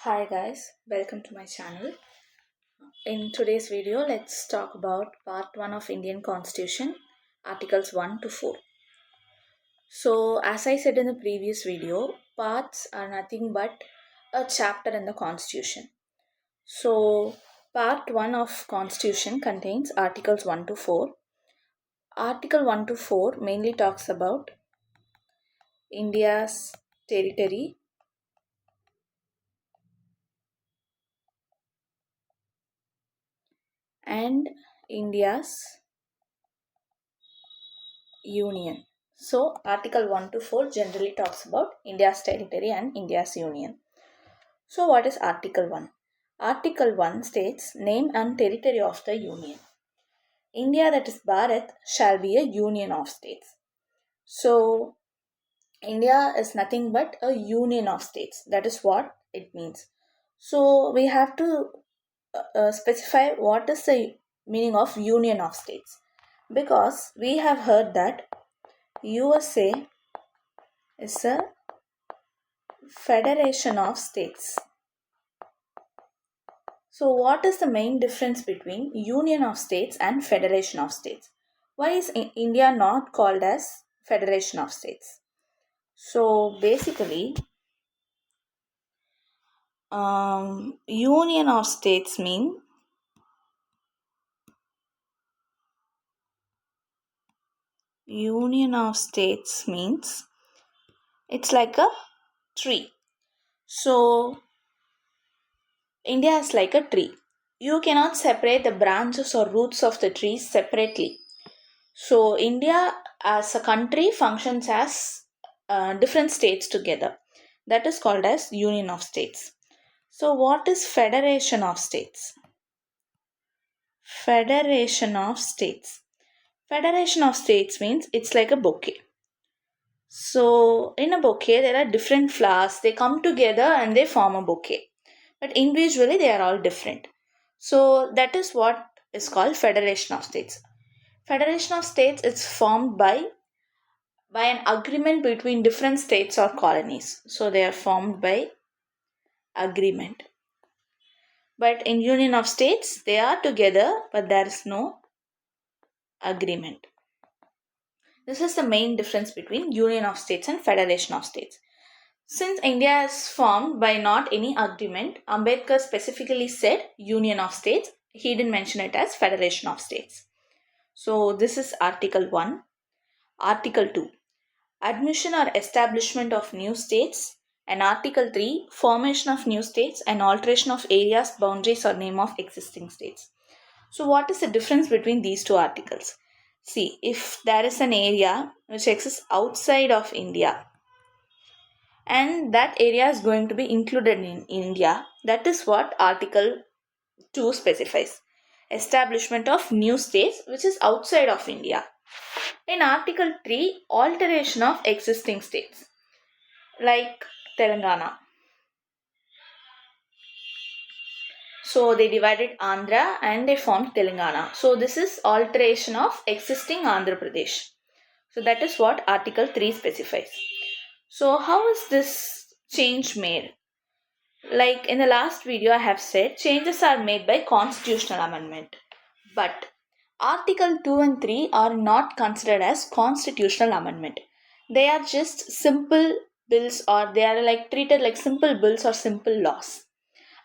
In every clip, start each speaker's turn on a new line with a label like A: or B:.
A: Hi guys, welcome to my channel. In today's video, let's talk about part 1 of Indian Constitution, Articles 1 to 4. So, as I said in the previous video, parts are nothing but a chapter in the Constitution. So, part 1 of Constitution contains Articles 1 to 4. Article 1 to 4 mainly talks about India's territory and India's union. So, Article 1 to 4 generally talks about India's territory and India's union. So, what is Article 1? Article 1 states name and territory of the union. India, that is Bharat, shall be a union of states. So, India is nothing but a union of states. That is what it means. So, we have to specify what is the meaning of union of states, because we have heard that USA is a federation of states. So, what is the main difference between union of states and federation of states? Why is India not called as federation of states? So, basically, union of states means it's like a tree. So, India is like a tree. You cannot separate the branches or roots of the trees separately. So, India as a country functions as different states together. That is called as Union of States. So, what is Federation of States? Federation of States. Federation of States means it's like a bouquet. So, in a bouquet, there are different flowers. They come together and they form a bouquet. But individually, they are all different. So, that is what is called Federation of States. Federation of States is formed by an agreement between different states or colonies. So, they are formed by agreement. But in Union of States, they are together, but there is no agreement. This is the main difference between Union of States and Federation of States. Since India is formed by not any agreement, Ambedkar specifically said Union of States. He didn't mention it as Federation of States. So this is Article 1. Article 2. Admission or establishment of new states. And Article 3. Formation of new states and alteration of areas, boundaries or name of existing states. So what is the difference between these two articles? See, if there is an area which exists outside of India, and that area is going to be included in India, that is what Article 2 specifies. Establishment of new states which is outside of India. In Article 3, alteration of existing states like Telangana. So they divided Andhra and they formed Telangana. So this is alteration of existing Andhra Pradesh. So that is what Article 3 specifies. So how is this change made? Like in the last video I have said, changes are made by constitutional amendment. But Article 2 and 3 are not considered as constitutional amendment. They are just simple bills, or they are like treated like simple bills or simple laws.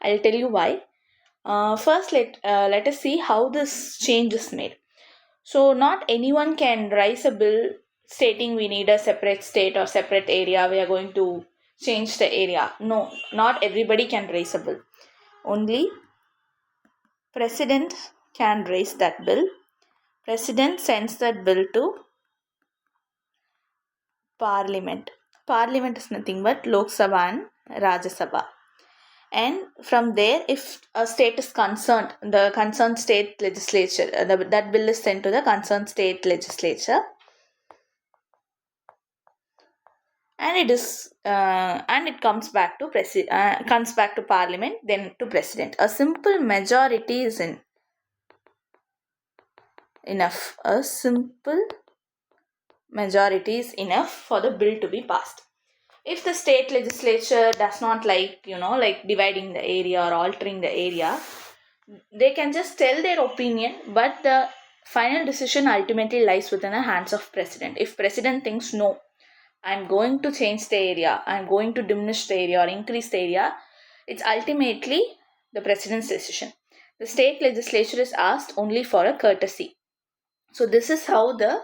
A: I'll tell you why. First, let us see how this change is made. So, not anyone can raise a bill stating we need a separate state or separate area. We are going to change the area. No, not everybody can raise a bill. Only President can raise that bill. President sends that bill to Parliament. Parliament is nothing but Lok Sabha and Rajya Sabha. And from there, if a state is concerned, the concerned state legislature, that bill is sent to the concerned state legislature, and it comes back to Parliament, then to President. A simple majority is enough. A simple majority is enough for the bill to be passed. If the state legislature does not like dividing the area or altering the area, they can just tell their opinion, but the final decision ultimately lies within the hands of president. If president thinks no, I'm going to change the area, I'm going to diminish the area or increase the area, it's ultimately the president's decision. The state legislature is asked only for a courtesy. So this is how the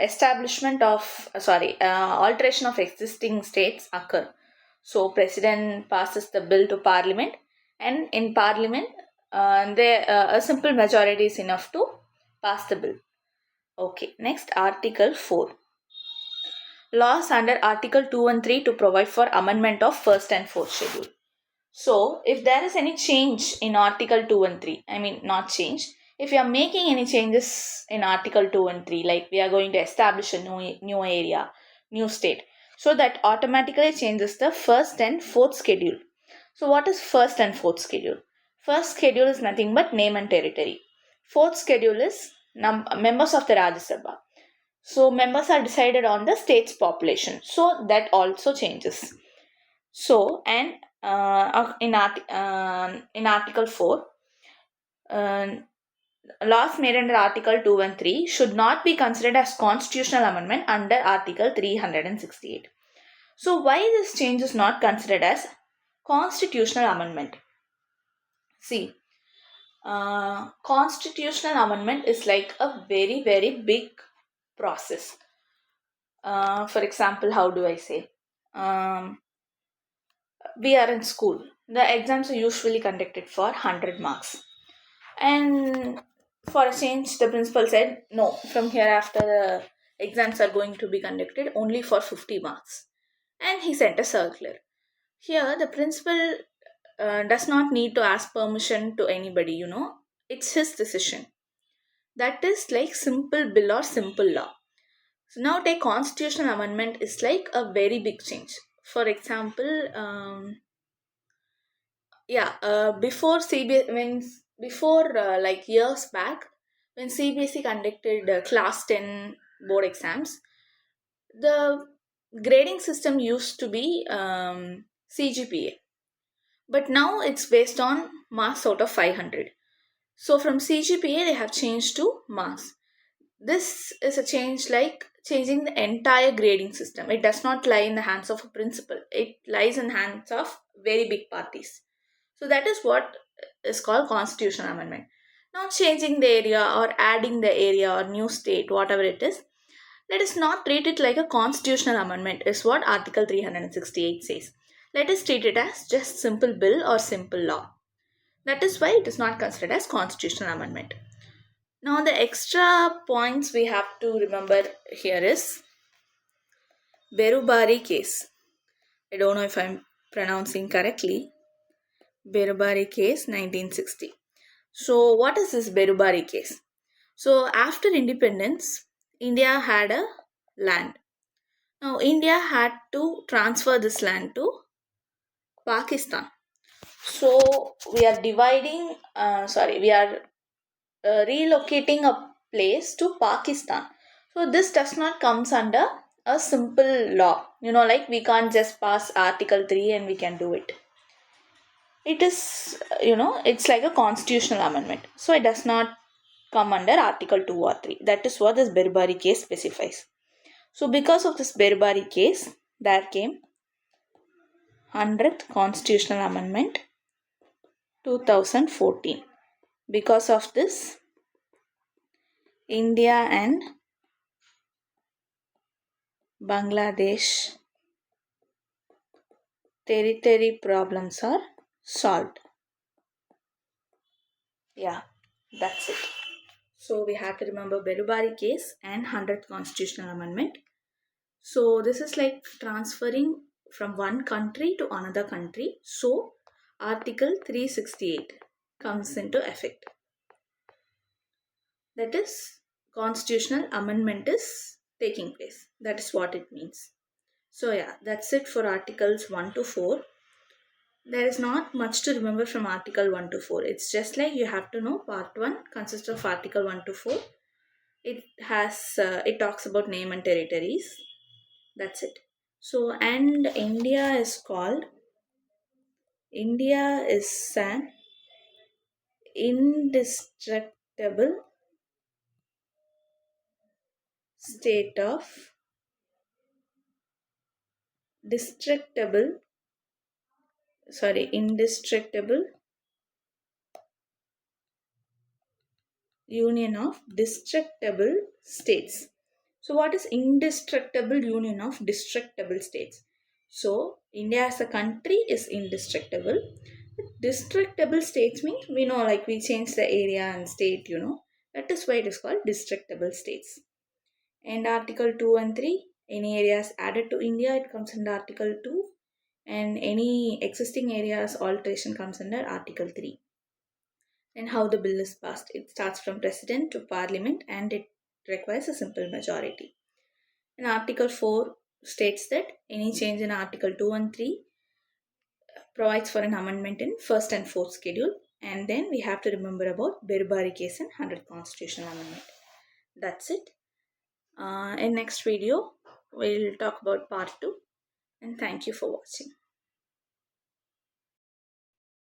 A: establishment of alteration of existing states occur. So president passes the bill to parliament, and in parliament, a simple majority is enough to pass the bill. Okay, next, article 4. Laws under article 2 and 3 to provide for amendment of first and fourth schedule. So, if there is any change in Article 2 and 3, I mean, not change, if we are making any changes in Article 2 and 3, like we are going to establish a new area, new state, so that automatically changes the first and fourth schedule. So, what is first and fourth schedule? First schedule is nothing but name and territory. Fourth schedule is members of the Rajya Sabha. So, members are decided on the state's population. So, that also changes. So, and in Article 4, uh, laws made under Article 2 and 3 should not be considered as constitutional amendment under Article 368. So, why this change is not considered as constitutional amendment? See, constitutional amendment is like a very, very big process. For example, how do I say? We are in school. The exams are usually conducted for 100 marks. And for a change, the principal said, no, from hereafter the exams are going to be conducted only for 50 marks. And he sent a circular. Here, the principal does not need to ask permission to anybody. It's his decision. That is like simple bill or simple law. So now take constitutional amendment is like a very big change. For example, before CBS, like years back, when CBSE conducted class 10 board exams, the grading system used to be CGPA, but now it's based on marks out of 500. So from CGPA they have changed to marks. This is a change like changing the entire grading system. It does not lie in the hands of a principal, it lies in the hands of very big parties. So that is what is called constitutional amendment. Now changing the area or adding the area or new state, whatever it is, let us not treat it like a constitutional amendment, is what Article 368 says. Let us treat it as just simple bill or simple law. That is why it is not considered as constitutional amendment. Now the extra points we have to remember here is Berubari case. I don't know if I'm pronouncing correctly. Berubari case 1960. So what is this Berubari case? So after independence, India had a land. Now India had to transfer this land to Pakistan. So we are relocating a place to Pakistan. So this does not comes under a simple law. Like we can't just pass Article 3 and we can do it. It is, it's like a constitutional amendment. So it does not come under Article 2 or 3. That is what this Berbari case specifies. So because of this Berbari case, there came 100th Constitutional Amendment 2014. Because of this, India and Bangladesh territory problems are solved. Yeah, that's it. So we have to remember Berubari case and 100th Constitutional Amendment. So this is like transferring from one country to another country. So Article 368 comes into effect. That is, constitutional amendment is taking place. That is what it means. So yeah, that's it for Articles 1 to 4. There is not much to remember from Article 1 to 4. It's just like you have to know Part 1 consists of Article 1 to 4. It talks about name and territories. That's it. So, and India is an indestructible state of destructible, indestructible union of destructible states. So, what is indestructible union of destructible states? So, India as a country is indestructible. Destructible states means we know, like we change the area and state, that is why it is called destructible states. And Article 2 and 3, any areas added to India, it comes under Article 2, and any existing areas alteration comes under Article 3. And how the bill is passed. It starts from president to parliament and it requires a simple majority. And Article 4 states that any change in Article 2 and 3 provides for an amendment in first and fourth schedule. And then we have to remember about Birbari case and 100th constitutional amendment. That's it. In next video, we'll talk about part 2. And thank you for watching.